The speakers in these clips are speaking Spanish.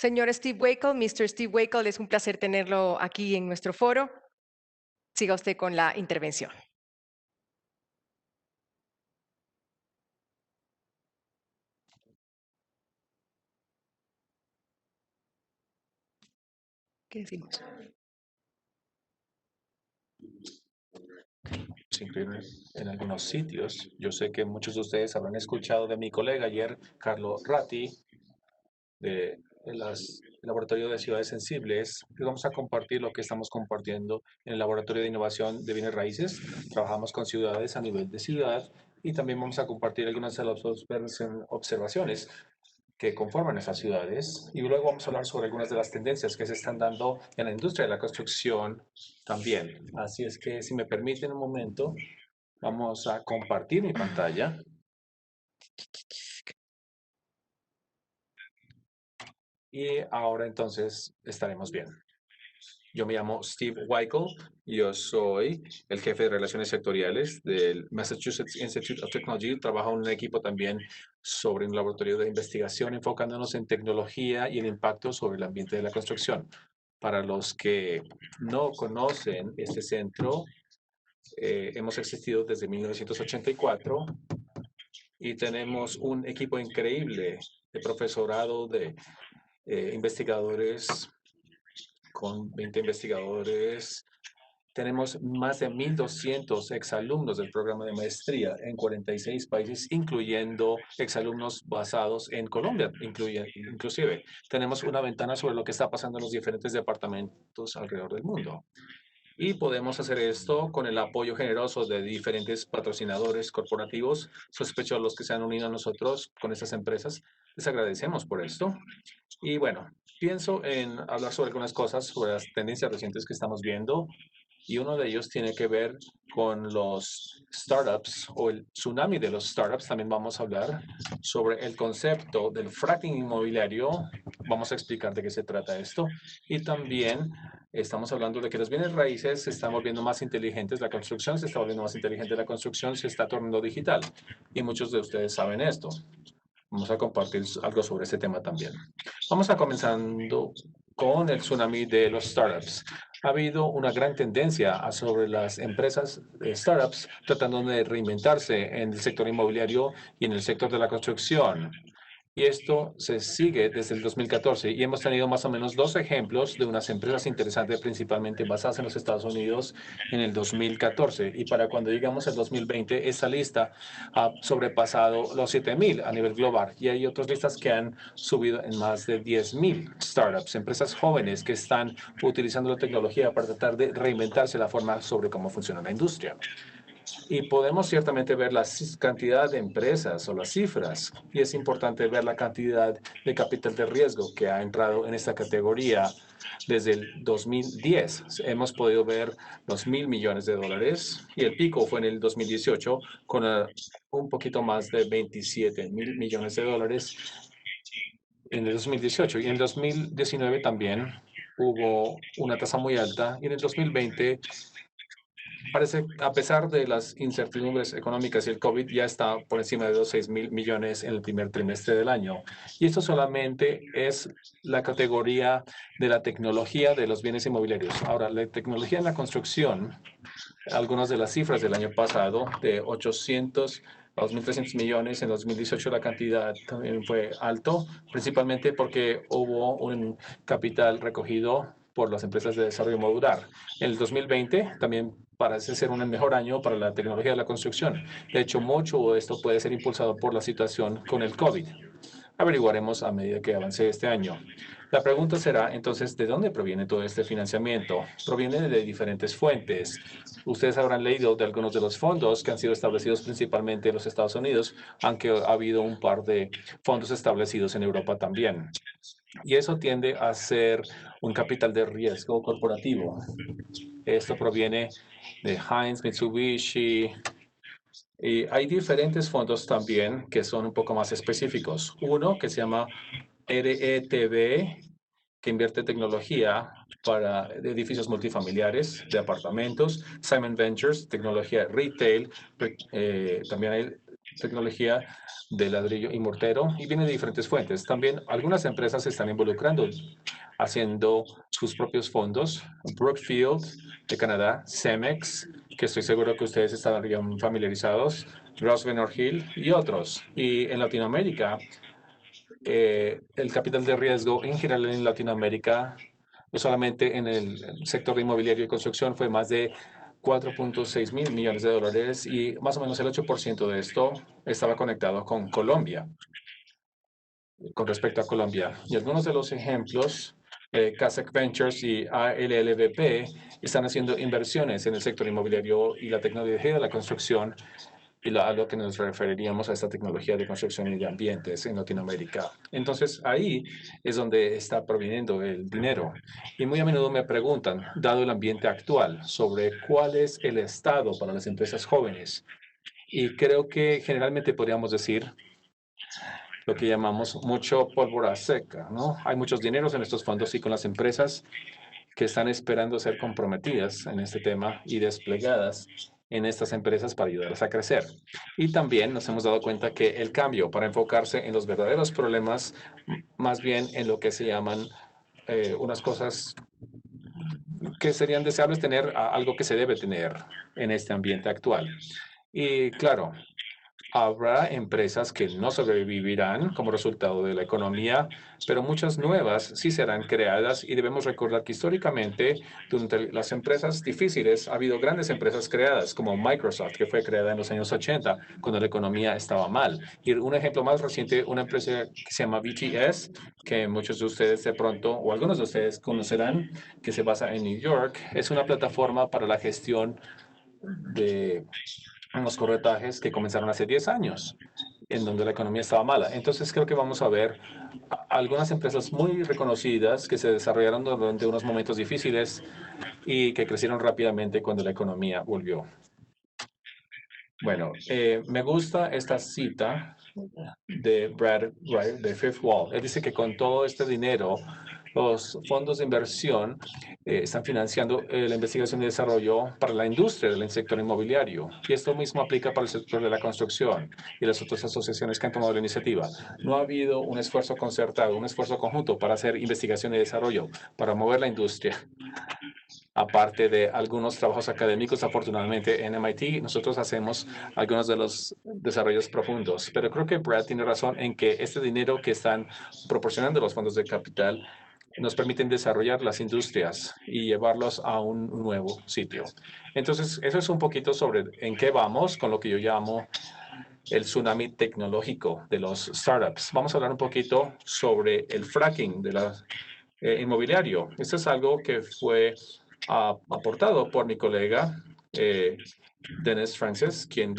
Señor Steve Wakel, Mr. Steve Wakel, es un placer tenerlo aquí en nuestro foro. Siga usted con la intervención. ¿Qué decimos? Es increíble en algunos sitios. Yo sé que muchos de ustedes habrán escuchado de mi colega ayer, Carlo Ratti, del Laboratorio de Ciudades Sensibles. Les vamos a compartir lo que estamos compartiendo en el Laboratorio de Innovación de Bienes Raíces. Trabajamos con ciudades a nivel de ciudad y también vamos a compartir algunas de las observaciones que conforman esas ciudades. Y luego vamos a hablar sobre algunas de las tendencias que se están dando en la industria de la construcción también. Así es que, si me permiten un momento, vamos a compartir mi pantalla. Y ahora entonces estaremos bien. Yo me llamo Steve Weichel, yo soy el jefe de relaciones sectoriales del Massachusetts Institute of Technology. Trabajo en un equipo también sobre un laboratorio de investigación enfocándonos en tecnología y el impacto sobre el ambiente de la construcción. Para los que no conocen este centro, hemos existido desde 1984 y tenemos un equipo increíble de profesorado, de investigadores, con 20 investigadores. Tenemos más de 1,200 exalumnos del programa de maestría en 46 países, incluyendo exalumnos basados en Colombia, inclusive. Tenemos una ventana sobre lo que está pasando en los diferentes departamentos alrededor del mundo. Y podemos hacer esto con el apoyo generoso de diferentes patrocinadores corporativos. Sospecho a los que se han unido a nosotros con estas empresas. Les agradecemos por esto. Y bueno, pienso en hablar sobre algunas cosas, sobre las tendencias recientes que estamos viendo. Y uno de ellos tiene que ver con los startups o el tsunami de los startups. También vamos a hablar sobre el concepto del fracking inmobiliario. Vamos a explicar de qué se trata esto. Y también estamos hablando de que los bienes raíces se están volviendo más inteligentes. La construcción se está volviendo más inteligente. La construcción se está tornando digital. Y muchos de ustedes saben esto. Vamos a compartir algo sobre este tema también. Vamos a comenzando con el tsunami de los startups. Ha habido una gran tendencia sobre las empresas startups tratando de reinventarse en el sector inmobiliario y en el sector de la construcción. Y esto se sigue desde el 2014 y hemos tenido más o menos 2 ejemplos de unas empresas interesantes, principalmente basadas en los Estados Unidos en el 2014. Y para cuando llegamos al 2020, esa lista ha sobrepasado los 7,000 a nivel global. Y hay otras listas que han subido en más de 10,000 startups, empresas jóvenes que están utilizando la tecnología para tratar de reinventarse la forma sobre cómo funciona la industria. Y podemos ciertamente ver la cantidad de empresas o las cifras. Y es importante ver la cantidad de capital de riesgo que ha entrado en esta categoría desde el 2010. Hemos podido ver los 1,000 millones de dólares y el pico fue en el 2018 con un poquito más de 27,000 millones de dólares en el 2018. Y en el 2019 también hubo una tasa muy alta y en el 2020 parece, a pesar de las incertidumbres económicas y el COVID, ya está por encima de los 6,000 millones en el primer trimestre del año. Y esto solamente es la categoría de la tecnología de los bienes inmobiliarios. Ahora, la tecnología en la construcción, algunas de las cifras del año pasado, de 800 a 2,300 millones. En 2018 la cantidad también fue alto, principalmente porque hubo un capital recogido por las empresas de desarrollo modular. En el 2020 también parece ser un mejor año para la tecnología de la construcción. De hecho, mucho de esto puede ser impulsado por la situación con el COVID. Averiguaremos a medida que avance este año. La pregunta será entonces, ¿de dónde proviene todo este financiamiento? Proviene de diferentes fuentes. Ustedes habrán leído de algunos de los fondos que han sido establecidos principalmente en los Estados Unidos, aunque ha habido un par de fondos establecidos en Europa también. Y eso tiende a ser un capital de riesgo corporativo. Esto proviene de Heinz, Mitsubishi, y hay diferentes fondos también que son un poco más específicos. Uno que se llama RETB, que invierte en tecnología para edificios multifamiliares de apartamentos. Simon Ventures, tecnología retail. También hay tecnología de ladrillo y mortero y viene de diferentes fuentes. También algunas empresas se están involucrando, haciendo sus propios fondos. Brookfield de Canadá, Cemex, que estoy seguro que ustedes estarían familiarizados, Grosvenor Hill y otros. Y en Latinoamérica, el capital de riesgo en general en Latinoamérica, no solamente en el sector de inmobiliario y construcción, fue más de 4.6 mil millones de dólares y más o menos el 8% de esto estaba conectado con Colombia, con respecto a Colombia. Y algunos de los ejemplos, Kazakh Ventures y ALLBP están haciendo inversiones en el sector inmobiliario y la tecnología de la construcción y a lo que nos referiríamos a esta tecnología de construcción y de ambientes en Latinoamérica. Entonces, ahí es donde está proviniendo el dinero. Y muy a menudo me preguntan, dado el ambiente actual, sobre cuál es el estado para las empresas jóvenes. Y creo que generalmente podríamos decir lo que llamamos mucho pólvora seca, ¿no? Hay muchos dineros en estos fondos y con las empresas que están esperando ser comprometidas en este tema y desplegadas en estas empresas para ayudarlas a crecer. Y también nos hemos dado cuenta que el cambio para enfocarse en los verdaderos problemas, más bien en lo que se llaman unas cosas que serían deseables tener, a algo que se debe tener en este ambiente actual. Y claro, habrá empresas que no sobrevivirán como resultado de la economía, pero muchas nuevas sí serán creadas y debemos recordar que históricamente, durante las empresas difíciles, ha habido grandes empresas creadas como Microsoft, que fue creada en los años 80, cuando la economía estaba mal. Y un ejemplo más reciente, una empresa que se llama BTS, que muchos de ustedes de pronto, o algunos de ustedes conocerán, que se basa en New York, es una plataforma para la gestión de los corretajes que comenzaron hace 10 años, en donde la economía estaba mala. Entonces creo que vamos a ver algunas empresas muy reconocidas que se desarrollaron durante unos momentos difíciles y que crecieron rápidamente cuando la economía volvió. Bueno, me gusta esta cita de Brad Wright de Fifth Wall. Él dice que con todo este dinero, los fondos de inversión están financiando la investigación y desarrollo para la industria del sector inmobiliario. Y esto mismo aplica para el sector de la construcción y las otras asociaciones que han tomado la iniciativa. No ha habido un esfuerzo concertado, un esfuerzo conjunto para hacer investigación y desarrollo, para mover la industria. Aparte de algunos trabajos académicos, afortunadamente en MIT nosotros hacemos algunos de los desarrollos profundos. Pero creo que Brad tiene razón en que este dinero que están proporcionando los fondos de capital nos permiten desarrollar las industrias y llevarlos a un nuevo sitio. Entonces, eso es un poquito sobre en qué vamos con lo que yo llamo el tsunami tecnológico de los startups. Vamos a hablar un poquito sobre el fracking de la inmobiliario. Esto es algo que fue aportado por mi colega Dennis Francis, quien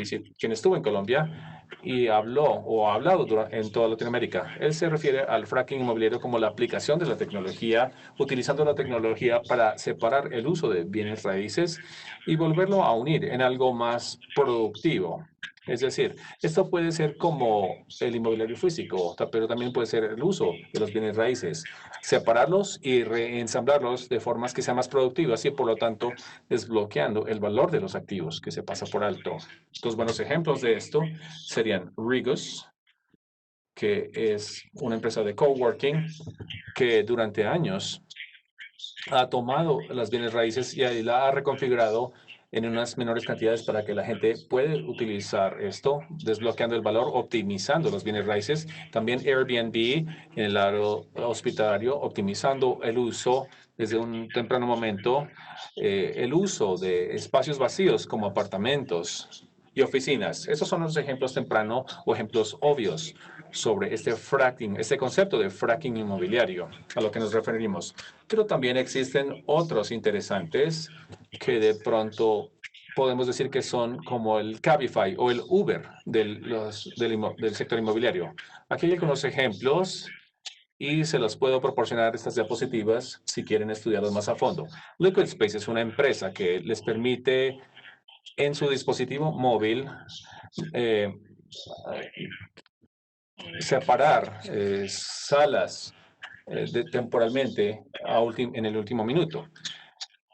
estuvo en Colombia y habló o ha hablado en toda Latinoamérica. Él se refiere al fracking inmobiliario como la aplicación de la tecnología, utilizando la tecnología para separar el uso de bienes raíces y volverlo a unir en algo más productivo. Es decir, esto puede ser como el inmobiliario físico, pero también puede ser el uso de los bienes raíces, separarlos y reensamblarlos de formas que sean más productivas y por lo tanto desbloqueando el valor de los activos que se pasa por alto. Dos buenos ejemplos de esto serían Regus, que es una empresa de coworking que durante años ha tomado las bienes raíces y la ha reconfigurado en unas menores cantidades para que la gente pueda utilizar esto, desbloqueando el valor, optimizando los bienes raíces. También Airbnb en el lado hospitalario, optimizando el uso desde un temprano momento, el uso de espacios vacíos como apartamentos y oficinas. Esos son los ejemplos temprano o ejemplos obvios sobre este fracking, este concepto de fracking inmobiliario a lo que nos referimos. Pero también existen otros interesantes que de pronto podemos decir que son como el Cabify o el Uber del sector inmobiliario. Aquí hay algunos ejemplos y se los puedo proporcionar estas diapositivas si quieren estudiarlos más a fondo. Liquid Space es una empresa que les permite en su dispositivo móvil eh, separar salas temporalmente en el último minuto.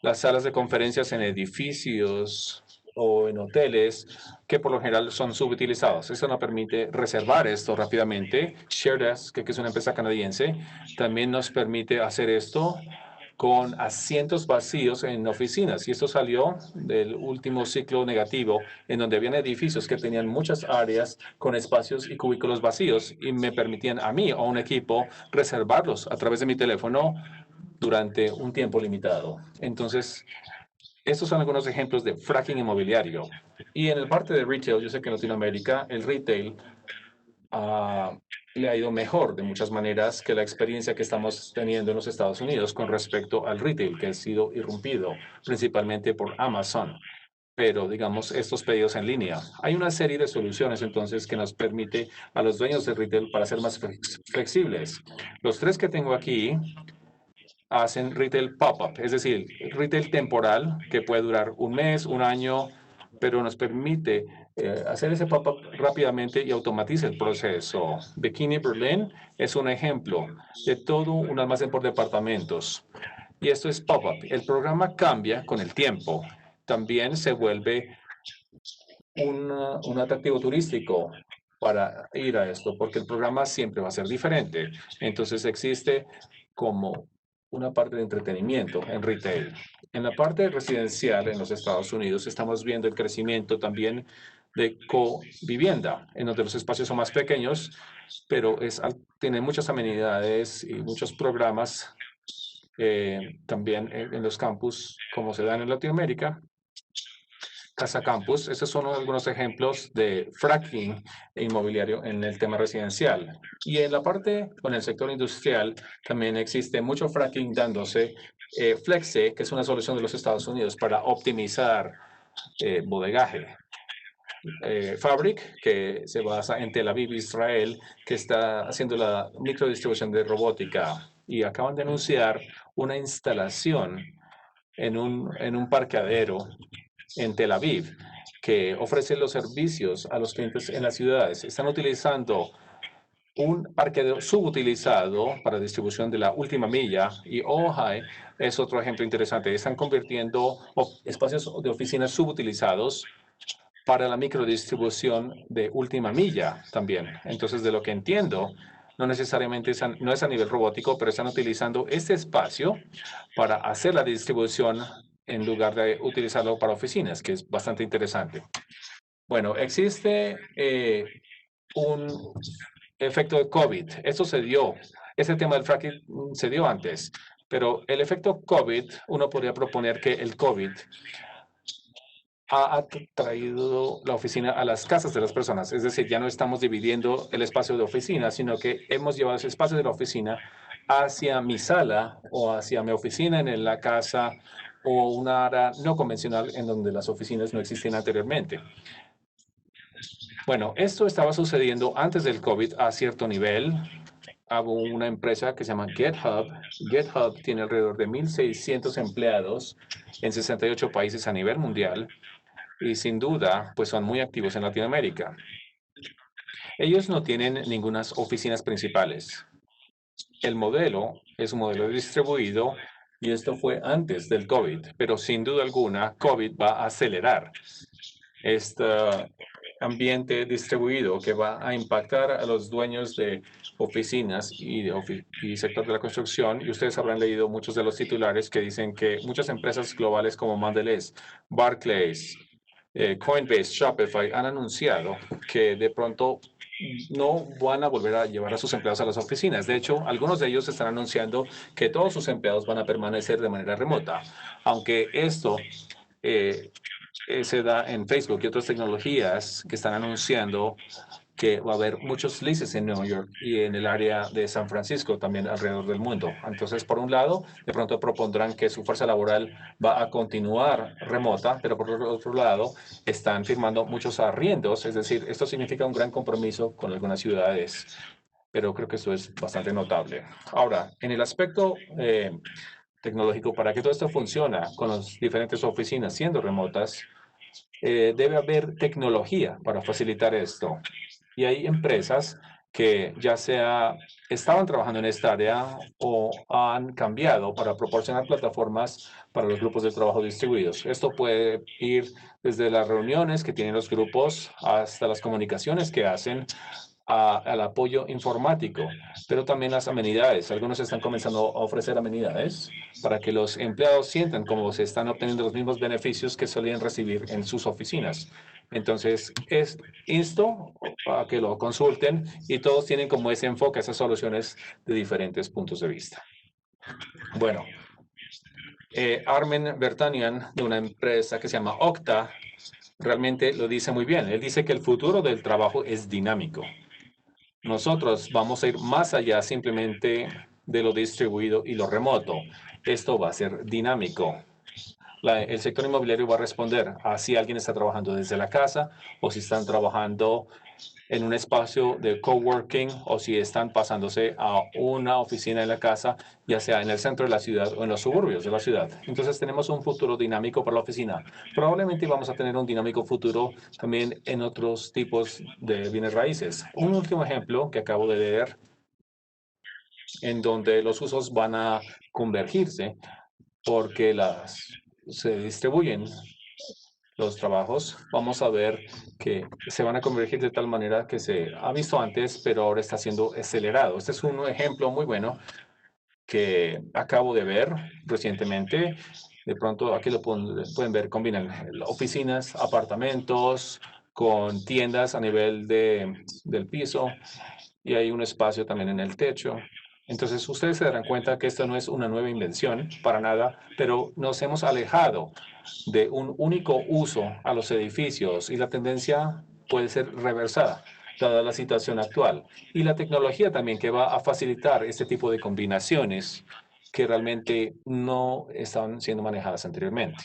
Las salas de conferencias en edificios o en hoteles que por lo general son subutilizados. Esto nos permite reservar esto rápidamente. ShareDesk, que es una empresa canadiense, también nos permite hacer esto con asientos vacíos en oficinas. Y esto salió del último ciclo negativo, en donde habían edificios que tenían muchas áreas con espacios y cubículos vacíos y me permitían a mí o a un equipo reservarlos a través de mi teléfono durante un tiempo limitado. Entonces, estos son algunos ejemplos de fracking inmobiliario. Y en el parte de retail, yo sé que en Latinoamérica el retail le ha ido mejor de muchas maneras que la experiencia que estamos teniendo en los Estados Unidos con respecto al retail, que ha sido irrumpido principalmente por Amazon. Pero, digamos, estos pedidos en línea. Hay una serie de soluciones, entonces, que nos permite a los dueños de retail para ser más flexibles. Los tres que tengo aquí hacen retail pop-up, es decir, retail temporal que puede durar un mes, un año, pero nos permite hacer ese pop-up rápidamente y automatiza el proceso. Bikini Berlin es un ejemplo de todo un almacén por departamentos. Y esto es pop-up. El programa cambia con el tiempo. También se vuelve un atractivo turístico para ir a esto, porque el programa siempre va a ser diferente. Entonces existe como una parte de entretenimiento en retail. En la parte residencial en los Estados Unidos estamos viendo el crecimiento también de covivienda, en donde los espacios son más pequeños, pero tiene muchas amenidades y muchos programas también en los campus, como se dan en Latinoamérica. Casa Campus. Estos son algunos ejemplos de fracking inmobiliario en el tema residencial. Y en la parte, con el sector industrial, también existe mucho fracking dándose. Flexe, que es una solución de los Estados Unidos para optimizar bodegaje. Fabric, que se basa en Tel Aviv, Israel, que está haciendo la microdistribución de robótica. Y acaban de anunciar una instalación en un parqueadero en Tel Aviv, que ofrece los servicios a los clientes en las ciudades. Están utilizando un parqueadero subutilizado para distribución de la última milla y Ojai es otro ejemplo interesante. Están convirtiendo espacios de oficinas subutilizados para la microdistribución de última milla también. Entonces, de lo que entiendo, no necesariamente no es a nivel robótico, pero están utilizando este espacio para hacer la distribución en lugar de utilizarlo para oficinas, que es bastante interesante. Bueno, existe un efecto de COVID. Esto se dio, ese tema del fracking se dio antes, pero el efecto COVID, uno podría proponer que el COVID ha traído la oficina a las casas de las personas. Es decir, ya no estamos dividiendo el espacio de oficina, sino que hemos llevado ese espacio de la oficina hacia mi sala o hacia mi oficina en la casa o una área no convencional en donde las oficinas no existían anteriormente. Bueno, esto estaba sucediendo antes del COVID a cierto nivel. Hago una empresa que se llama GitHub. GitHub tiene alrededor de 1,600 empleados en 68 países a nivel mundial y sin duda, pues son muy activos en Latinoamérica. Ellos no tienen ninguna oficinas principales. El modelo es un modelo distribuido y esto fue antes del COVID, pero sin duda alguna, COVID va a acelerar este ambiente distribuido que va a impactar a los dueños de oficinas y sector de la construcción. Y ustedes habrán leído muchos de los titulares que dicen que muchas empresas globales como Mondelez, Barclays, Coinbase, Shopify han anunciado que de pronto no van a volver a llevar a sus empleados a las oficinas. De hecho, algunos de ellos están anunciando que todos sus empleados van a permanecer de manera remota, aunque esto se da en Facebook y otras tecnologías que están anunciando que va a haber muchos leases en Nueva York y en el área de San Francisco, también alrededor del mundo. Entonces, por un lado, de pronto propondrán que su fuerza laboral va a continuar remota, pero por otro lado, están firmando muchos arriendos. Es decir, esto significa un gran compromiso con algunas ciudades, pero creo que esto es bastante notable. Ahora, en el aspecto tecnológico, para que todo esto funcione con las diferentes oficinas siendo remotas, debe haber tecnología para facilitar esto. Y hay empresas que ya sea estaban trabajando en esta área o han cambiado para proporcionar plataformas para los grupos de trabajo distribuidos. Esto puede ir desde las reuniones que tienen los grupos hasta las comunicaciones que hacen al apoyo informático, pero también las amenidades. Algunos están comenzando a ofrecer amenidades para que los empleados sientan como se están obteniendo los mismos beneficios que solían recibir en sus oficinas. Entonces, insto a que lo consulten y todos tienen como ese enfoque, esas soluciones de diferentes puntos de vista. Bueno, Armen Bertanian, de una empresa que se llama Okta, realmente lo dice muy bien. Él dice que el futuro del trabajo es dinámico. Nosotros vamos a ir más allá simplemente de lo distribuido y lo remoto. Esto va a ser dinámico. El sector inmobiliario va a responder a si alguien está trabajando desde la casa o si están trabajando en un espacio de coworking o si están pasándose a una oficina en la casa, ya sea en el centro de la ciudad o en los suburbios de la ciudad. Entonces tenemos un futuro dinámico para la oficina. Probablemente vamos a tener un dinámico futuro también en otros tipos de bienes raíces. Un último ejemplo que acabo de leer, en donde los usos van a convergirse porque se distribuyen los trabajos, vamos a ver que se van a convergir de tal manera que se ha visto antes, pero ahora está siendo acelerado. Este es un ejemplo muy bueno que acabo de ver recientemente. De pronto aquí lo pueden ver, combinan oficinas, apartamentos con tiendas a nivel del piso y hay un espacio también en el techo. Entonces, ustedes se darán cuenta que esto no es una nueva invención para nada, pero nos hemos alejado de un único uso a los edificios y la tendencia puede ser reversada dada la situación actual. Y la tecnología también que va a facilitar este tipo de combinaciones que realmente no estaban siendo manejadas anteriormente.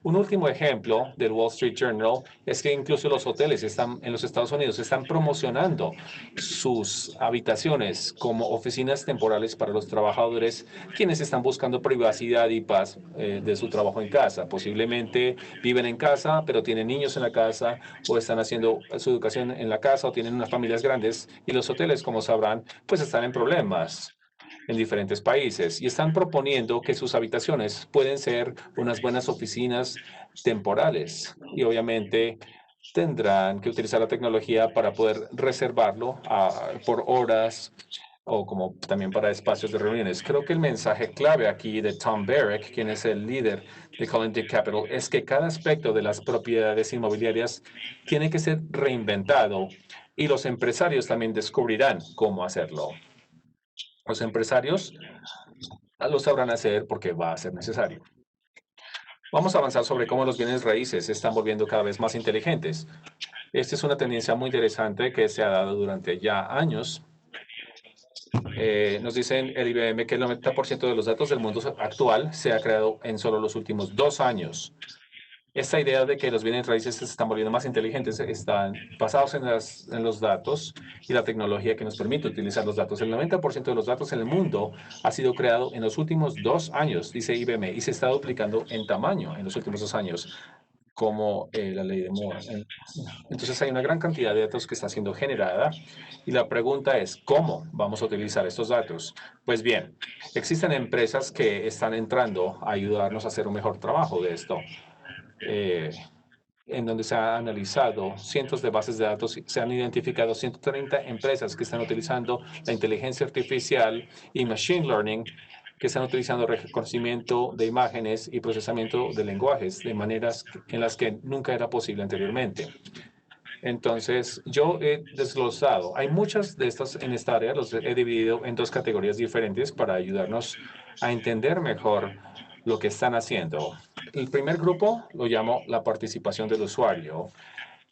Un último ejemplo del Wall Street Journal es que incluso los hoteles en los Estados Unidos están promocionando sus habitaciones como oficinas temporales para los trabajadores quienes están buscando privacidad y paz de su trabajo en casa. Posiblemente viven en casa, pero tienen niños en la casa o están haciendo su educación en la casa o tienen unas familias grandes y los hoteles, como sabrán, pues están en problemas en diferentes países y están proponiendo que sus habitaciones pueden ser unas buenas oficinas temporales y obviamente tendrán que utilizar la tecnología para poder reservarlo por horas o como también para espacios de reuniones. Creo que el mensaje clave aquí de Tom Barrack, quien es el líder de Collindick Capital, es que cada aspecto de las propiedades inmobiliarias tiene que ser reinventado y los empresarios también descubrirán cómo hacerlo. Los empresarios lo sabrán hacer porque va a ser necesario. Vamos a avanzar sobre cómo los bienes raíces se están volviendo cada vez más inteligentes. Esta es una tendencia muy interesante que se ha dado durante ya años. Nos dicen el IBM que el 90% de los datos del mundo actual se ha creado en solo los últimos 2 años. Esta idea de que los bienes raíces se están volviendo más inteligentes están basados en los datos y la tecnología que nos permite utilizar los datos. El 90% de los datos en el mundo ha sido creado en los últimos 2 años, dice IBM, y se está duplicando en tamaño en los últimos 2 años, como la ley de Moore. Entonces hay una gran cantidad de datos que está siendo generada y la pregunta es, ¿cómo vamos a utilizar estos datos? Pues bien, existen empresas que están entrando a ayudarnos a hacer un mejor trabajo de esto. En donde se ha analizado cientos de bases de datos, se han identificado 130 empresas que están utilizando la inteligencia artificial y machine learning, que están utilizando reconocimiento de imágenes y procesamiento de lenguajes de maneras en las que nunca era posible anteriormente. Entonces, yo he desglosado, hay muchas de estas en esta área, los he dividido en 2 categorías diferentes para ayudarnos a entender mejor lo que están haciendo. El primer grupo lo llamo la participación del usuario.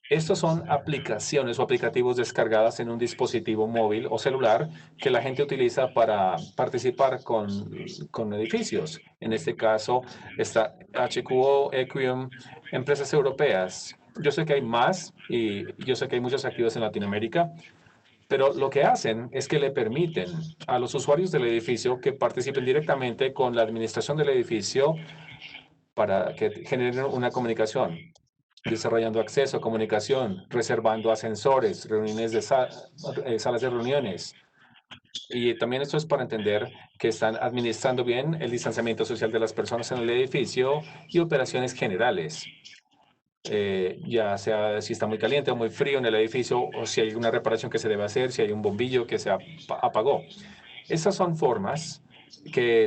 Estos son aplicaciones o aplicativos descargadas en un dispositivo móvil o celular que la gente utiliza para participar con edificios. En este caso está HQO, Equium, empresas europeas. Yo sé que hay más y yo sé que hay muchos activos en Latinoamérica, pero lo que hacen es que le permiten a los usuarios del edificio que participen directamente con la administración del edificio para que generen una comunicación. desarrollando acceso, comunicación, reservando ascensores, reuniones de salas de reuniones. Y también esto es para entender que están administrando bien el distanciamiento social de las personas en el edificio y operaciones generales. Ya sea si está muy caliente o muy frío en el edificio o si hay una reparación que se debe hacer, si hay un bombillo que se apagó. Esas son formas que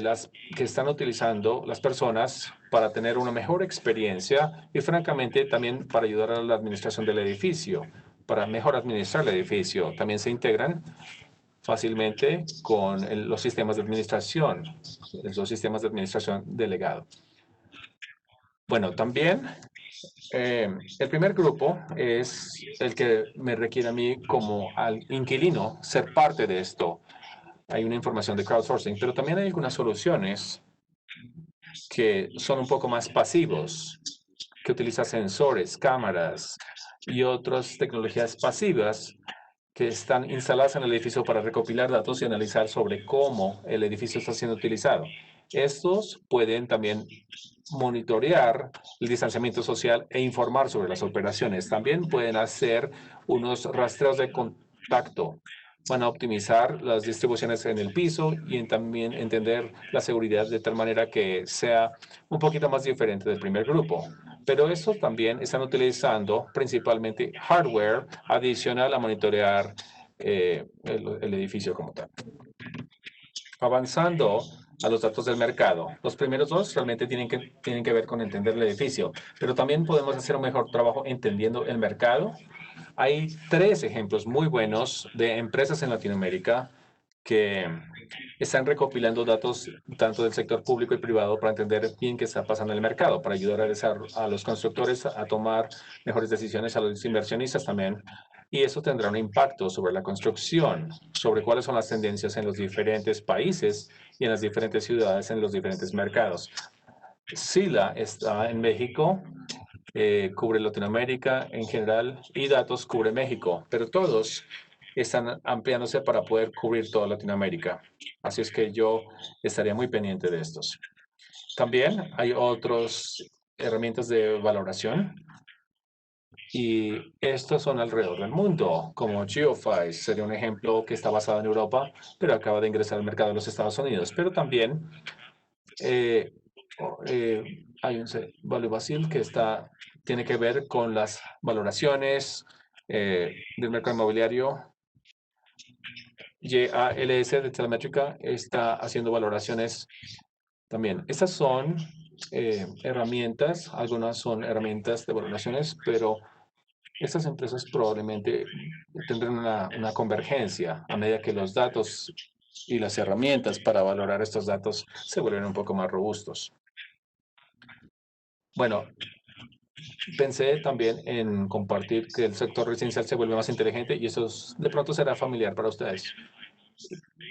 están utilizando las personas para tener una mejor experiencia y francamente también para ayudar a la administración del edificio, para mejor administrar el edificio. También se integran fácilmente con los sistemas de administración, delegado. Bueno, también el primer grupo es el que me requiere a mí como al inquilino ser parte de esto. Hay una información de crowdsourcing, pero también hay algunas soluciones que son un poco más pasivos, que utilizan sensores, cámaras y otras tecnologías pasivas que están instaladas en el edificio para recopilar datos y analizar sobre cómo el edificio está siendo utilizado. Estos pueden también monitorear el distanciamiento social e informar sobre las operaciones. También pueden hacer unos rastreos de contacto. Van a optimizar las distribuciones en el piso y también entender la seguridad de tal manera que sea un poquito más diferente del primer grupo. Pero estos también están utilizando principalmente hardware adicional a monitorear el edificio como tal. Avanzando a los datos del mercado. Los primeros dos realmente tienen que ver con entender el edificio, pero también podemos hacer un mejor trabajo entendiendo el mercado. Hay 3 ejemplos muy buenos de empresas en Latinoamérica que están recopilando datos tanto del sector público y privado para entender bien qué está pasando en el mercado, para ayudar a los constructores a tomar mejores decisiones, a los inversionistas también. Y eso tendrá un impacto sobre la construcción, sobre cuáles son las tendencias en los diferentes países y en las diferentes ciudades, en los diferentes mercados. Sila está en México, cubre Latinoamérica en general y Datos cubre México, pero todos están ampliándose para poder cubrir toda Latinoamérica. Así es que yo estaría muy pendiente de estos. También hay otras herramientas de valoración y estos son alrededor del mundo, como GeoFi, sería un ejemplo que está basado en Europa, pero acaba de ingresar al mercado de los Estados Unidos. Pero también hay un Value Basil que tiene que ver con las valoraciones del mercado inmobiliario. YALS de Telemétrica está haciendo valoraciones también. Estas son herramientas, algunas son herramientas de valoraciones, pero estas empresas probablemente tendrán una convergencia a medida que los datos y las herramientas para valorar estos datos se vuelven un poco más robustos. Bueno, pensé también en compartir que el sector residencial se vuelve más inteligente y eso de pronto será familiar para ustedes.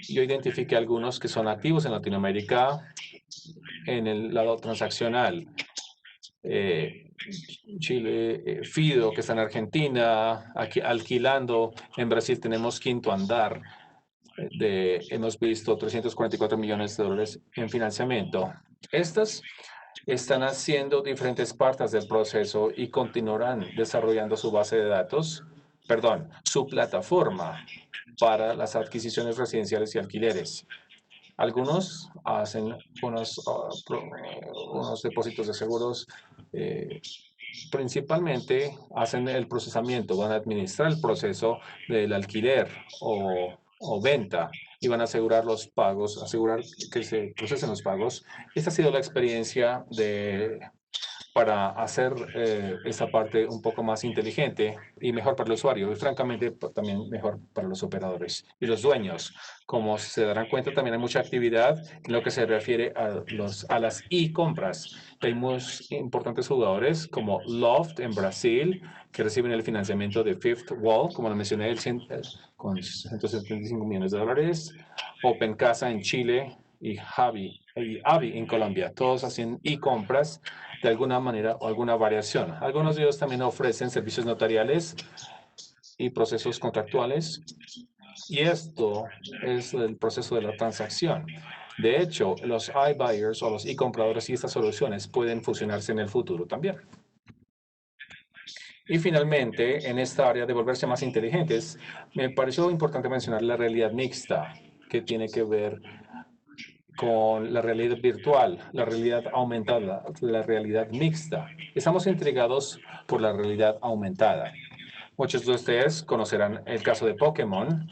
Yo identifiqué algunos que son activos en Latinoamérica en el lado transaccional. Chile, Fido, que está en Argentina, aquí alquilando. En Brasil tenemos Quinto Andar. Hemos visto 344 millones de dólares en financiamiento. Estas están haciendo diferentes partes del proceso y continuarán desarrollando su base de datos, su plataforma para las adquisiciones residenciales y alquileres. Algunos hacen unos depósitos de seguros, principalmente hacen el procesamiento, van a administrar el proceso del alquiler o venta y van a asegurar los pagos, asegurar que se procesen los pagos. Esta ha sido la experiencia para hacer esa parte un poco más inteligente y mejor para el usuario y francamente también mejor para los operadores y los dueños. Como se darán cuenta, también hay mucha actividad en lo que se refiere a las e-compras. Hay muy importantes jugadores como Loft en Brasil, que reciben el financiamiento de Fifth Wall, como lo mencioné, con 175 millones de dólares. Open Casa en Chile y Avi en Colombia. Todos hacen e-compras de alguna manera o alguna variación. Algunos de ellos también ofrecen servicios notariales y procesos contractuales. Y esto es el proceso de la transacción. De hecho, los iBuyers o los e-compradores y estas soluciones pueden fusionarse en el futuro también. Y finalmente, en esta área de volverse más inteligentes, me pareció importante mencionar la realidad mixta, que tiene que ver con la realidad virtual, la realidad aumentada, la realidad mixta. Estamos intrigados por la realidad aumentada. Muchos de ustedes conocerán el caso de Pokémon,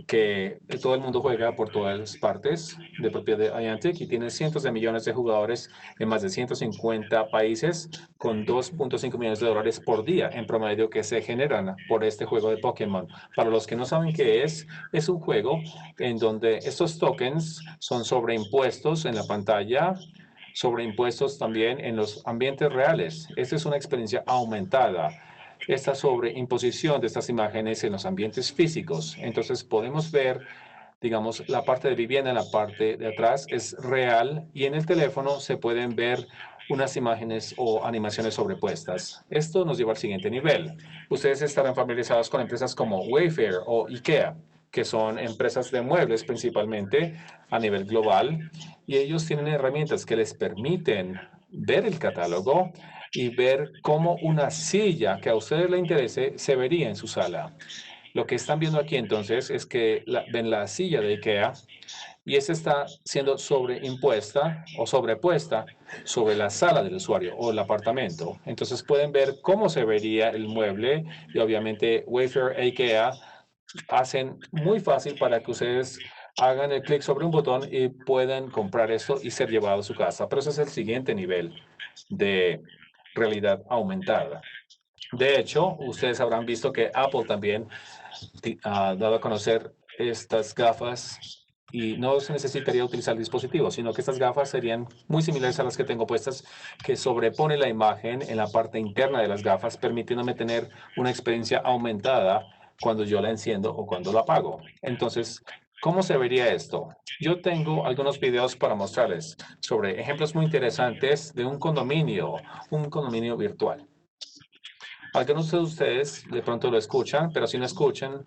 que todo el mundo juega por todas partes, de propiedad de Niantic, y tiene cientos de millones de jugadores en más de 150 países, con 2.5 millones de dólares por día en promedio que se generan por este juego de Pokémon. Para los que no saben qué es un juego en donde estos tokens son sobreimpuestos en la pantalla, sobreimpuestos también en los ambientes reales. Esta es una experiencia aumentada, esta sobreimposición de estas imágenes en los ambientes físicos. Entonces podemos ver, digamos, la parte de vivienda en la parte de atrás es real y en el teléfono se pueden ver unas imágenes o animaciones sobrepuestas. Esto nos lleva al siguiente nivel. Ustedes estarán familiarizados con empresas como Wayfair o IKEA, que son empresas de muebles principalmente a nivel global, y ellos tienen herramientas que les permiten ver el catálogo y ver cómo una silla que a ustedes les interese se vería en su sala. Lo que están viendo aquí entonces es que ven la silla de IKEA y esa está siendo sobreimpuesta o sobrepuesta sobre la sala del usuario o el apartamento. Entonces pueden ver cómo se vería el mueble y obviamente Wayfair e IKEA hacen muy fácil para que ustedes hagan el clic sobre un botón y puedan comprar esto y ser llevado a su casa. Pero ese es el siguiente nivel de realidad aumentada. De hecho, ustedes habrán visto que Apple también ha dado a conocer estas gafas y no se necesitaría utilizar el dispositivo, sino que estas gafas serían muy similares a las que tengo puestas, que sobrepone la imagen en la parte interna de las gafas, permitiéndome tener una experiencia aumentada cuando yo la enciendo o cuando la apago. Entonces, ¿cómo se vería esto? Yo tengo algunos videos para mostrarles sobre ejemplos muy interesantes de un condominio virtual. Algunos de ustedes de pronto lo escuchan, pero si no escuchan,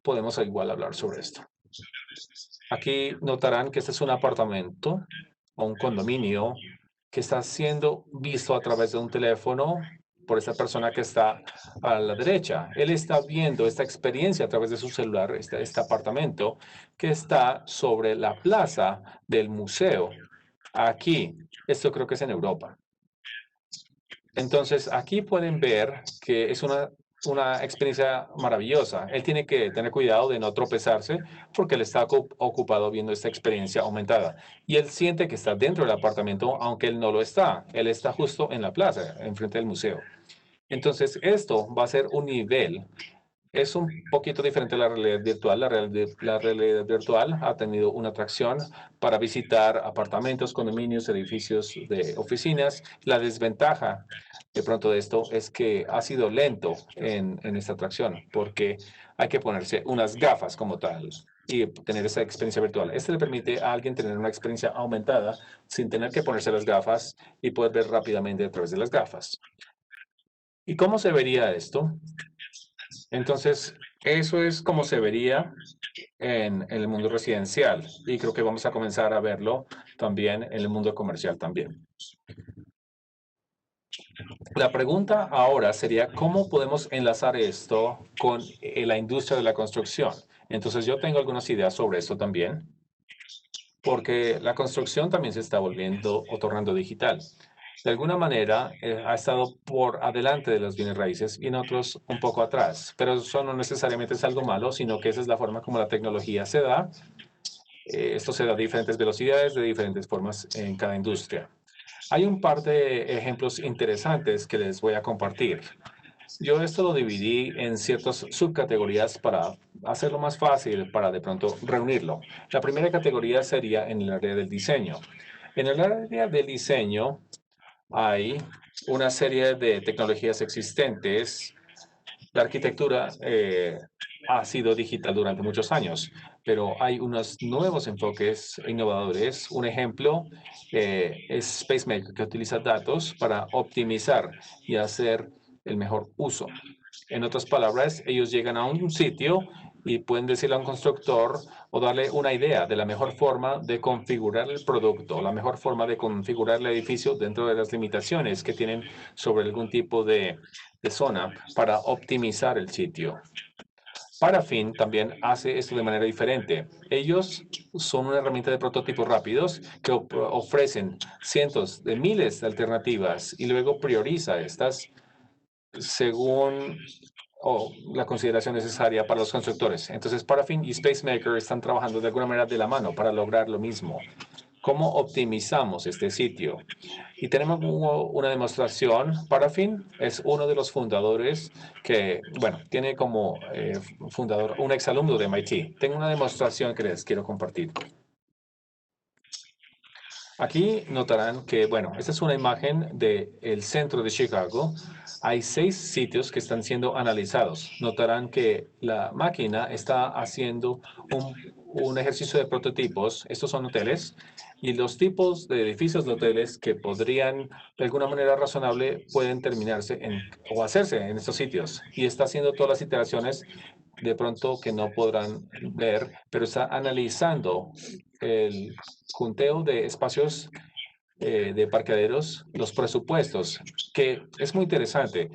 podemos igual hablar sobre esto. Aquí notarán que este es un apartamento o un condominio que está siendo visto a través de un teléfono por esta persona que está a la derecha. Él está viendo esta experiencia a través de su celular, este apartamento que está sobre la plaza del museo. Aquí, esto creo que es en Europa. Entonces, aquí pueden ver que es una experiencia maravillosa. Él tiene que tener cuidado de no tropezarse porque él está ocupado viendo esta experiencia aumentada. Y él siente que está dentro del apartamento, aunque él no lo está. Él está justo en la plaza, enfrente del museo. Entonces, esto va a ser un nivel. Es un poquito diferente a la realidad virtual. La realidad virtual ha tenido una atracción para visitar apartamentos, condominios, edificios de oficinas. La desventaja de pronto de esto es que ha sido lento en esta atracción porque hay que ponerse unas gafas como tal y tener esa experiencia virtual. Este le permite a alguien tener una experiencia aumentada sin tener que ponerse las gafas y poder ver rápidamente a través de las gafas. ¿Y cómo se vería esto? Entonces, eso es como se vería en el mundo residencial y creo que vamos a comenzar a verlo también en el mundo comercial también. La pregunta ahora sería, ¿cómo podemos enlazar esto con la industria de la construcción? Entonces, yo tengo algunas ideas sobre esto también, porque la construcción también se está volviendo o tornando digital. De alguna manera, ha estado por adelante de los bienes raíces y en otros un poco atrás, pero eso no necesariamente es algo malo, sino que esa es la forma como la tecnología se da. Esto se da a diferentes velocidades, de diferentes formas en cada industria. Hay un par de ejemplos interesantes que les voy a compartir. Yo esto lo dividí en ciertas subcategorías para hacerlo más fácil, para de pronto reunirlo. La primera categoría sería en el área del diseño. En el área del diseño hay una serie de tecnologías existentes. La arquitectura ha sido digital durante muchos años, pero hay unos nuevos enfoques innovadores. Un ejemplo es SpaceMaker, que utiliza datos para optimizar y hacer el mejor uso. En otras palabras, ellos llegan a un sitio y pueden decirle a un constructor o darle una idea de la mejor forma de configurar el producto, la mejor forma de configurar el edificio dentro de las limitaciones que tienen sobre algún tipo de zona para optimizar el sitio. Parafin también hace esto de manera diferente. Ellos son una herramienta de prototipos rápidos que ofrecen cientos de miles de alternativas y luego prioriza estas según la consideración necesaria para los constructores. Entonces, Parafin y SpaceMaker están trabajando de alguna manera de la mano para lograr lo mismo. ¿Cómo optimizamos este sitio? Y tenemos una demostración. Parafin es uno de los fundadores que, bueno, tiene como fundador un exalumno de MIT. Tengo una demostración que les quiero compartir. Aquí notarán que, bueno, esta es una imagen del centro de Chicago. Hay 6 sitios que están siendo analizados. Notarán que la máquina está haciendo un ejercicio de prototipos. Estos son hoteles y los tipos de edificios de hoteles que podrían, de alguna manera razonable, pueden terminarse o hacerse en estos sitios. Y está haciendo todas las iteraciones de pronto que no podrán ver, pero está analizando el conteo de espacios de parqueaderos, los presupuestos, que es muy interesante.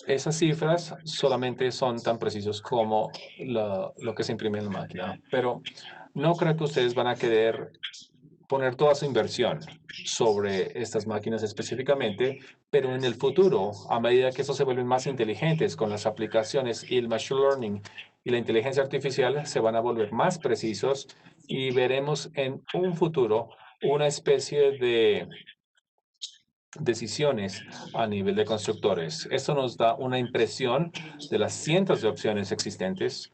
Esas cifras solamente son tan precisos como lo que se imprime en la máquina, pero no creo que ustedes van a querer poner toda su inversión sobre estas máquinas específicamente, pero en el futuro, a medida que estos se vuelven más inteligentes con las aplicaciones y el machine learning y la inteligencia artificial, se van a volver más precisos y veremos en un futuro una especie de decisiones a nivel de constructores. Esto nos da una impresión de las cientos de opciones existentes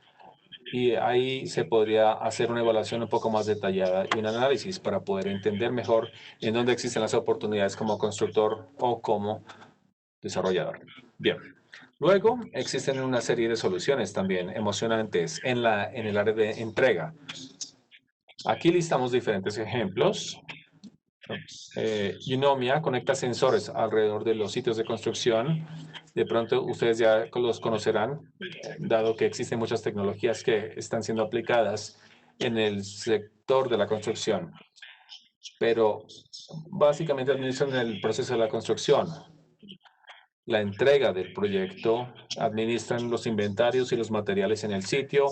y ahí se podría hacer una evaluación un poco más detallada y un análisis para poder entender mejor en dónde existen las oportunidades como constructor o como desarrollador. Bien. Luego existen una serie de soluciones también emocionantes en el área de entrega. Aquí listamos diferentes ejemplos. Eunomia conecta sensores alrededor de los sitios de construcción. De pronto ustedes ya los conocerán, dado que existen muchas tecnologías que están siendo aplicadas en el sector de la construcción. Pero básicamente administran el proceso de la construcción, la entrega del proyecto, administran los inventarios y los materiales en el sitio.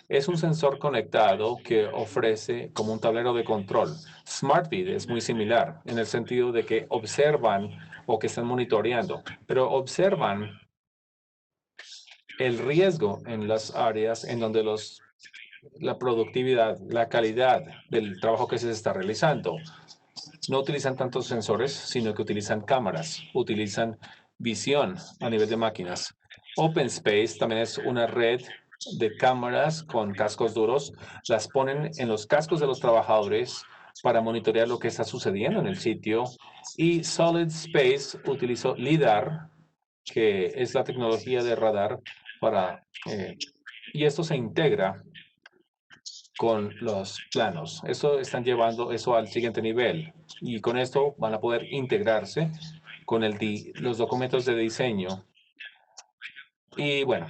Es un sensor conectado que ofrece como un tablero de control. SmartBid es muy similar en el sentido de que observan o que están monitoreando, pero observan el riesgo en las áreas en donde la productividad, la calidad del trabajo que se está realizando. No utilizan tantos sensores, sino que utilizan cámaras, utilizan visión a nivel de máquinas. OpenSpace también es una red de cámaras con cascos duros. Las ponen en los cascos de los trabajadores para monitorear lo que está sucediendo en el sitio. Y SolidSpace utilizó LIDAR, que es la tecnología de radar y esto se integra con los planos. Esto están llevando eso al siguiente nivel y con esto van a poder integrarse con los documentos de diseño. Y bueno,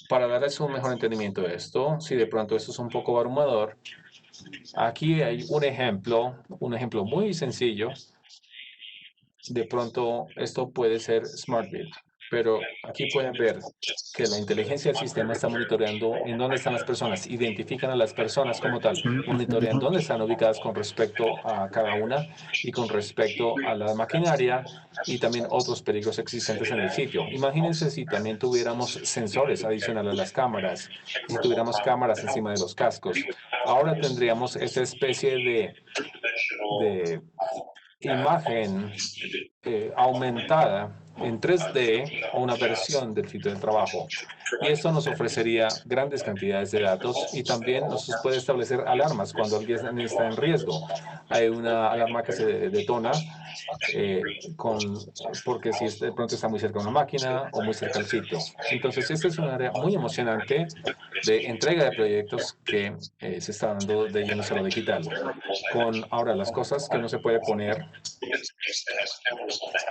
para darles un mejor entendimiento de esto, si de pronto esto es un poco abrumador, aquí hay un ejemplo muy sencillo. De pronto esto puede ser SmartBid. Pero aquí pueden ver que la inteligencia del sistema está monitoreando en dónde están las personas, identifican a las personas como tal, monitorean dónde están ubicadas con respecto a cada una y con respecto a la maquinaria y también otros peligros existentes en el sitio. Imagínense si también tuviéramos sensores adicionales a las cámaras, si tuviéramos cámaras encima de los cascos. Ahora tendríamos esta especie de imagen aumentada en 3D o una versión del sitio de trabajo. Y esto nos ofrecería grandes cantidades de datos y también nos puede establecer alarmas cuando alguien está en riesgo. Hay una alarma que se detona porque si de pronto está muy cerca de una máquina o muy cerca del sitio. Entonces, esta es un área muy emocionante de entrega de proyectos que se está dando de lleno a lo digital. Con ahora las cosas que no se puede poner,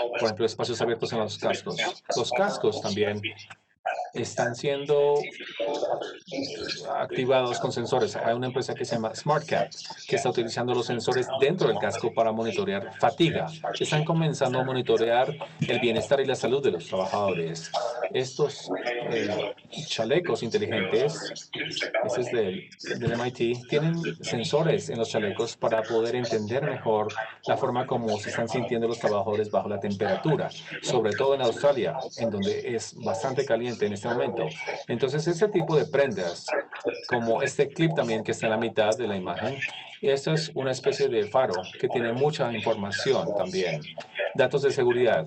por ejemplo, espacios abiertos en los cascos. Los cascos también están siendo activados con sensores. Hay una empresa que se llama SmartCap, que está utilizando los sensores dentro del casco para monitorear fatiga. Están comenzando a monitorear el bienestar y la salud de los trabajadores. Estos chalecos inteligentes, este es del MIT, tienen sensores en los chalecos para poder entender mejor la forma como se están sintiendo los trabajadores bajo la temperatura, sobre todo en Australia, en donde es bastante caliente en este momento. Entonces, este tipo de prendas, como este clip también que está en la mitad de la imagen, esto es una especie de faro que tiene mucha información también, datos de seguridad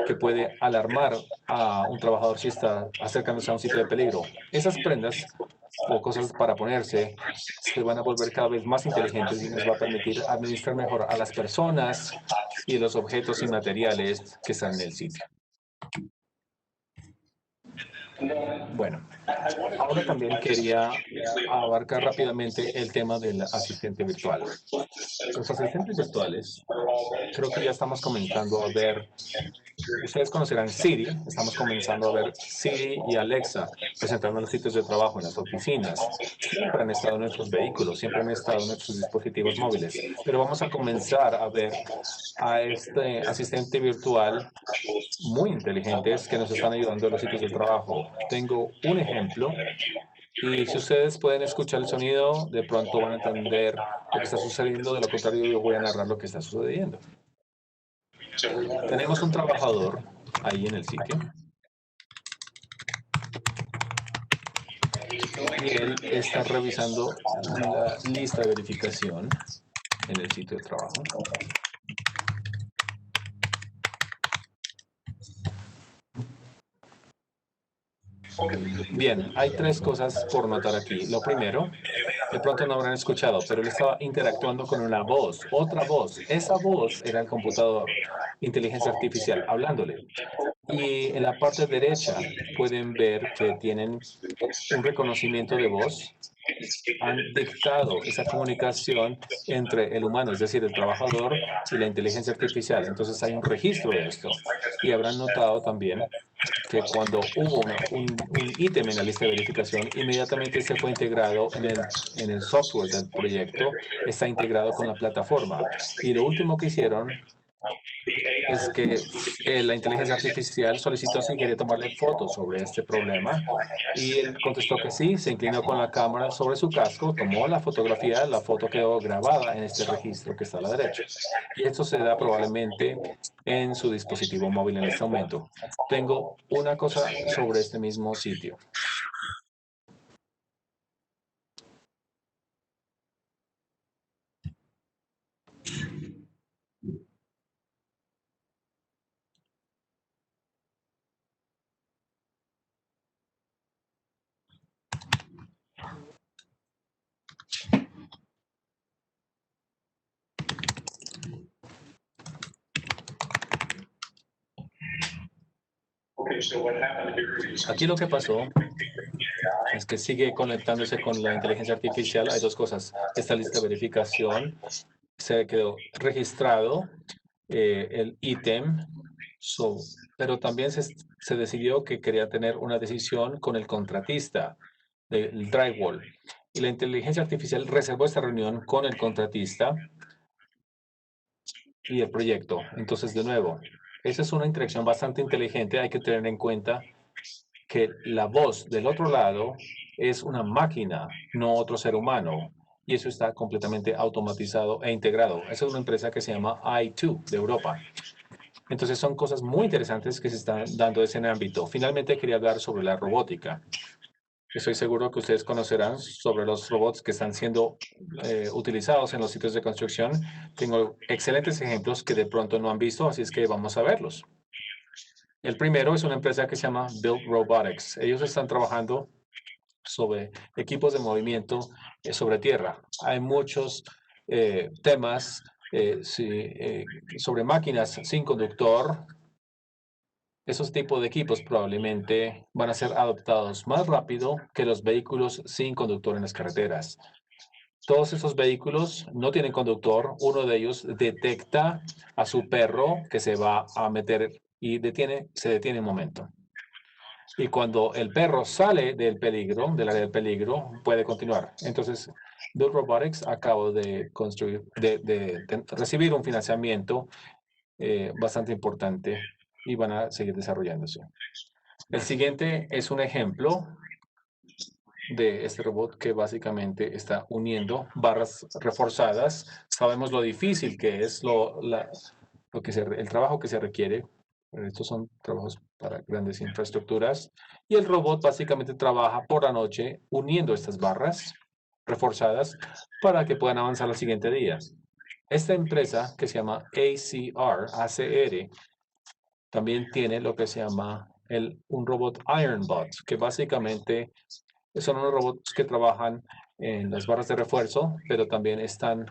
que puede alarmar a un trabajador si está acercándose a un sitio de peligro. Esas prendas o cosas para ponerse se van a volver cada vez más inteligentes y nos va a permitir administrar mejor a las personas y los objetos y materiales que están en el sitio. Bueno, ahora también quería abarcar rápidamente el tema del asistente virtual. Los asistentes virtuales, creo que ya estamos comenzando a ver, ustedes conocerán Siri, estamos comenzando a ver Siri y Alexa presentando en los sitios de trabajo, en las oficinas. Siempre han estado en nuestros vehículos, siempre han estado en nuestros dispositivos móviles, pero vamos a comenzar a ver a este asistente virtual muy inteligentes que nos están ayudando en los sitios de trabajo. Tengo un ejemplo y si ustedes pueden escuchar el sonido, de pronto van a entender lo que está sucediendo. De lo contrario, yo voy a narrar lo que está sucediendo. Tenemos un trabajador ahí en el sitio y él está revisando la lista de verificación en el sitio de trabajo. Bien, hay tres cosas por notar aquí. Lo primero, de pronto no habrán escuchado, pero él estaba interactuando con una voz, otra voz. Esa voz era el computador, inteligencia artificial, hablándole. Y en la parte derecha pueden ver que tienen un reconocimiento de voz. Han dictado esa comunicación entre el humano, es decir, el trabajador, y la inteligencia artificial. Entonces hay un registro de esto. Y habrán notado también que cuando hubo un ítem en la lista de verificación, inmediatamente se fue integrado en el software del proyecto, está integrado con la plataforma. Y lo último que hicieron es que la inteligencia artificial solicitó si quería tomarle fotos sobre este problema y él contestó que sí, se inclinó con la cámara sobre su casco, tomó la fotografía, la foto quedó grabada en este registro que está a la derecha. Y esto se da probablemente en su dispositivo móvil en este momento. Tengo una cosa sobre este mismo sitio. Aquí lo que pasó es que sigue conectándose con la inteligencia artificial. Hay dos cosas. Esta lista de verificación se quedó registrado, el ítem, pero también se decidió que quería tener una decisión con el contratista del drywall. Y la inteligencia artificial reservó esta reunión con el contratista y el proyecto. Entonces, de nuevo, esa es una interacción bastante inteligente. Hay que tener en cuenta que la voz del otro lado es una máquina, no otro ser humano. Y eso está completamente automatizado e integrado. Esa es una empresa que se llama i2 de Europa. Entonces son cosas muy interesantes que se están dando en ese ámbito. Finalmente quería hablar sobre la robótica. Estoy seguro que ustedes conocerán sobre los robots que están siendo utilizados en los sitios de construcción. Tengo excelentes ejemplos que de pronto no han visto, así es que vamos a verlos. El primero es una empresa que se llama Build Robotics. Ellos están trabajando sobre equipos de movimiento sobre tierra. Hay muchos temas sobre máquinas sin conductor. Esos tipos de equipos probablemente van a ser adoptados más rápido que los vehículos sin conductor en las carreteras. Todos esos vehículos no tienen conductor. Uno de ellos detecta a su perro que se va a meter y se detiene un momento. Y cuando el perro sale del peligro, del área del peligro, puede continuar. Entonces, Build Robotics acabo de construir, de recibir un financiamiento bastante importante y van a seguir desarrollándose. El siguiente es un ejemplo de este robot que básicamente está uniendo barras reforzadas. Sabemos lo difícil que es el trabajo que se requiere. Estos son trabajos para grandes infraestructuras. Y el robot básicamente trabaja por la noche uniendo estas barras reforzadas para que puedan avanzar al siguiente día. Esta empresa que se llama ACR, también tiene lo que se llama un robot Ironbot, que básicamente son unos robots que trabajan en las barras de refuerzo, pero también están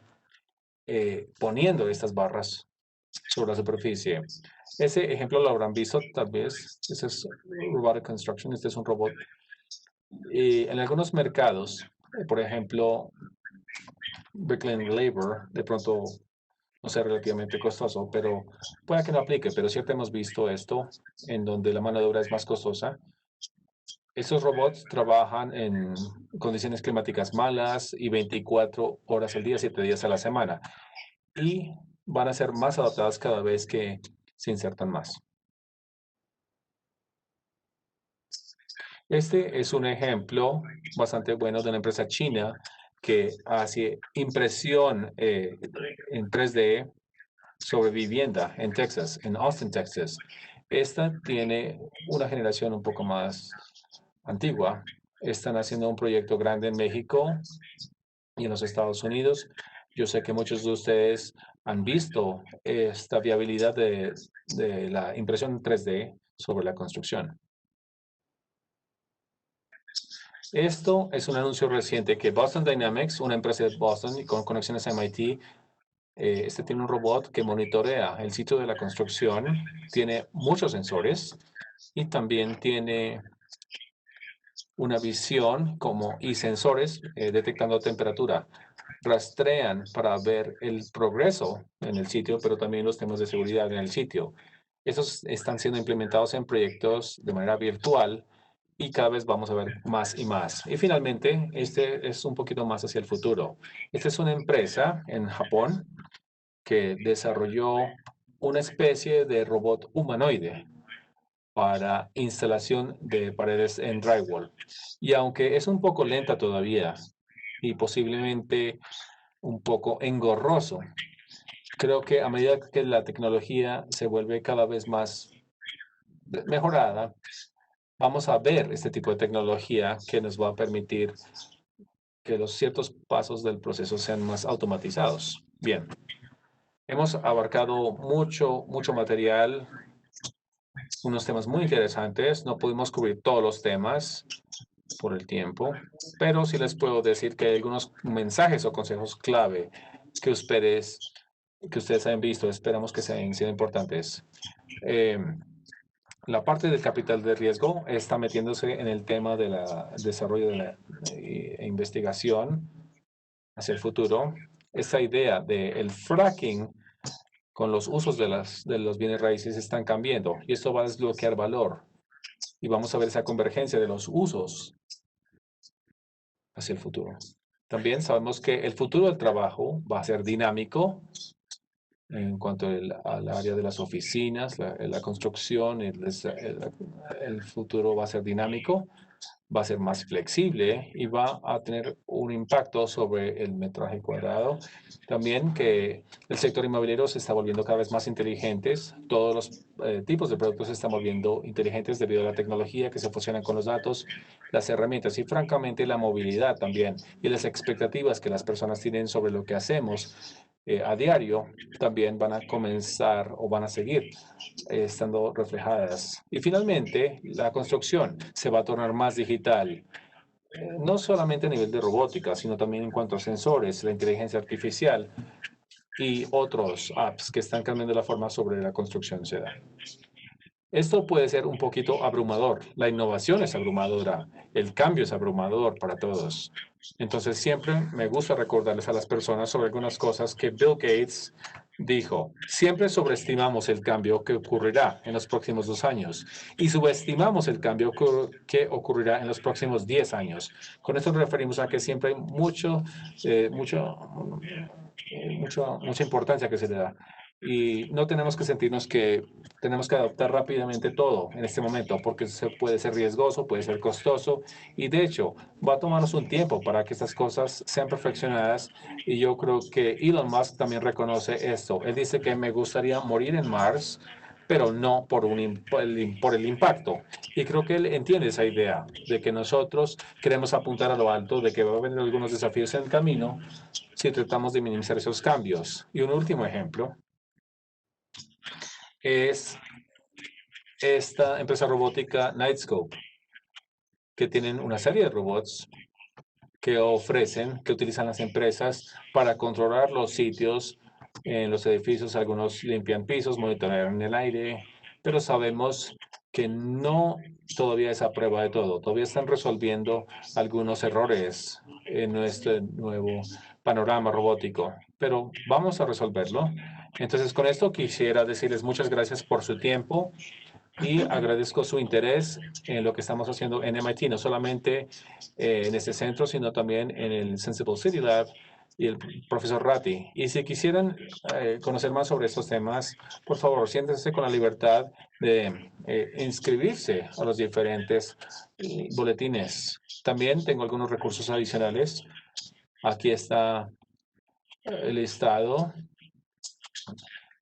poniendo estas barras sobre la superficie. Ese ejemplo lo habrán visto tal vez. Este es Robotic Construction. Este es un robot. Y en algunos mercados, por ejemplo, Bricklayer Labor, de pronto no sea relativamente costoso, pero puede que no aplique, pero cierto hemos visto esto en donde la mano de obra es más costosa. Estos robots trabajan en condiciones climáticas malas y 24 horas al día, 7 días a la semana. Y van a ser más adaptadas cada vez que se insertan más. Este es un ejemplo bastante bueno de una empresa china que hace impresión en 3D sobre vivienda en Texas, en Austin, Texas. Esta tiene una generación un poco más antigua. Están haciendo un proyecto grande en México y en los Estados Unidos. Yo sé que muchos de ustedes han visto esta viabilidad de la impresión 3D sobre la construcción. Esto es un anuncio reciente que Boston Dynamics, una empresa de Boston con conexiones a MIT, este tiene un robot que monitorea el sitio de la construcción, tiene muchos sensores y también tiene una visión y sensores detectando temperatura. Rastrean para ver el progreso en el sitio, pero también los temas de seguridad en el sitio. Estos están siendo implementados en proyectos de manera virtual y cada vez vamos a ver más y más. Y finalmente, este es un poquito más hacia el futuro. Esta es una empresa en Japón que desarrolló una especie de robot humanoide para instalación de paredes en drywall. Y aunque es un poco lenta todavía y posiblemente un poco engorroso, creo que a medida que la tecnología se vuelve cada vez más mejorada, vamos a ver este tipo de tecnología que nos va a permitir que los ciertos pasos del proceso sean más automatizados. Bien, hemos abarcado mucho material, unos temas muy interesantes. No pudimos cubrir todos los temas por el tiempo, pero sí les puedo decir que hay algunos mensajes o consejos clave que ustedes hayan visto. Esperamos que sean importantes. La parte del capital de riesgo está metiéndose en el tema del desarrollo de la investigación hacia el futuro. Esta idea del fracking con los usos de los bienes raíces están cambiando y esto va a desbloquear valor. Y vamos a ver esa convergencia de los usos hacia el futuro. También sabemos que el futuro del trabajo va a ser dinámico en cuanto al área de las oficinas, la construcción, el futuro va a ser dinámico, va a ser más flexible y va a tener un impacto sobre el metraje cuadrado. También que el sector inmobiliario se está volviendo cada vez más inteligentes. Todos los tipos de productos se están volviendo inteligentes debido a la tecnología que se fusionan con los datos, las herramientas y francamente la movilidad también y las expectativas que las personas tienen sobre lo que hacemos a diario también van a comenzar o van a seguir estando reflejadas. Y finalmente, la construcción se va a tornar más digital, no solamente a nivel de robótica, sino también en cuanto a sensores, la inteligencia artificial y otros apps que están cambiando la forma sobre la construcción se da. Esto puede ser un poquito abrumador. La innovación es abrumadora. El cambio es abrumador para todos. Entonces, siempre me gusta recordarles a las personas sobre algunas cosas que Bill Gates dijo. Siempre sobreestimamos el cambio que ocurrirá en los próximos 2 años y subestimamos el cambio que ocurrirá en los próximos 10 años. Con esto nos referimos a que siempre hay mucha importancia que se le da. Y no tenemos que sentirnos que tenemos que adoptar rápidamente todo en este momento, porque puede ser riesgoso, puede ser costoso, y de hecho va a tomarnos un tiempo para que estas cosas sean perfeccionadas. Y yo creo que Elon Musk también reconoce esto. Él dice que me gustaría morir en Mars, pero no por el impacto. Y creo que él entiende esa idea de que nosotros queremos apuntar a lo alto, de que va a haber algunos desafíos en el camino si tratamos de minimizar esos cambios. Y un último ejemplo es esta empresa robótica Knightscope, que tienen una serie de robots que utilizan las empresas para controlar los sitios en los edificios. Algunos limpian pisos, monitorean el aire, pero sabemos que no todavía es a prueba de todo. Todavía están resolviendo algunos errores en nuestro nuevo panorama robótico, pero vamos a resolverlo. Entonces, con esto quisiera decirles muchas gracias por su tiempo y agradezco su interés en lo que estamos haciendo en MIT, no solamente en este centro, sino también en el Sensible City Lab y el profesor Ratti. Y si quisieran conocer más sobre estos temas, por favor, siéntense con la libertad de inscribirse a los diferentes boletines. También tengo algunos recursos adicionales. Aquí está el listado.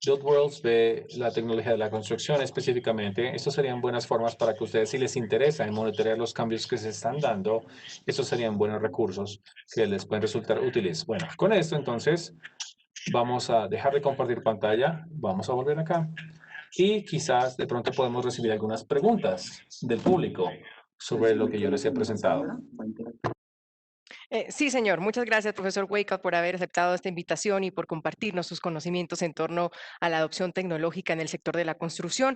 Build Worlds ve la tecnología de la construcción específicamente. Estas serían buenas formas para que ustedes, si les interesa en monitorear los cambios que se están dando, estos serían buenos recursos que les pueden resultar útiles. Bueno, con esto entonces vamos a dejar de compartir pantalla. Vamos a volver acá. Y quizás de pronto podemos recibir algunas preguntas del público sobre lo que yo les he presentado. Sí, señor. Muchas gracias, profesor Wake, por haber aceptado esta invitación y por compartirnos sus conocimientos en torno a la adopción tecnológica en el sector de la construcción.